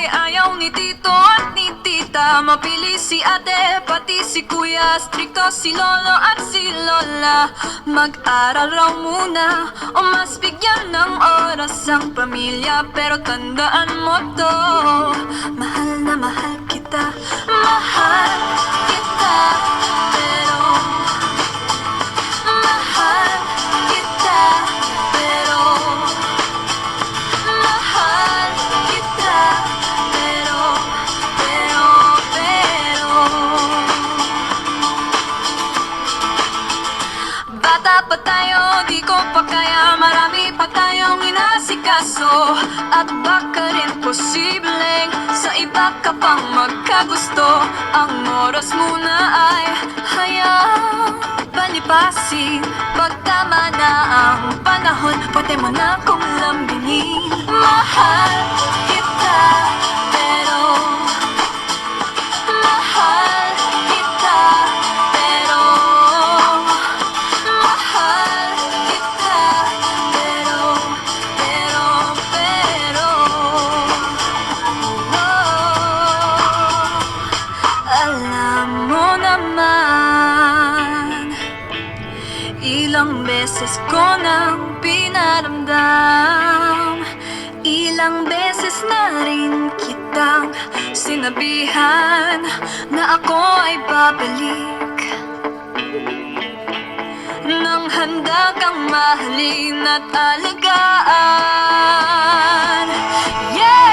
ay ayaw ni tito at ni tita. Mapili si ate, pati si kuya. Stricto si lolo at si lola. Mag-aral raw muna o mas bigyan ng oras ang pamilya. Pero tandaan mo to, mahal na mahal kita. Mahal kita, pero mahal kita, pero mahal kita, pero bata pa tayo, di ko pa kaya. Marami pa tayong inasikaso. At baka rin posibleng sa iba ka pang magkagusto. Ang oras muna ay hayang palipasin. Pag tama na ang panahon, pwede mo na kong lambingin. Mahal kita, pero mahal kita, pero mahal kita, pero alam mo naman, ilang beses ko nang pinaramdam. Ilang beses na rin kitang sinabihan na ako ay babalik. Nang handa kang mahalin at alagaan. Yeah!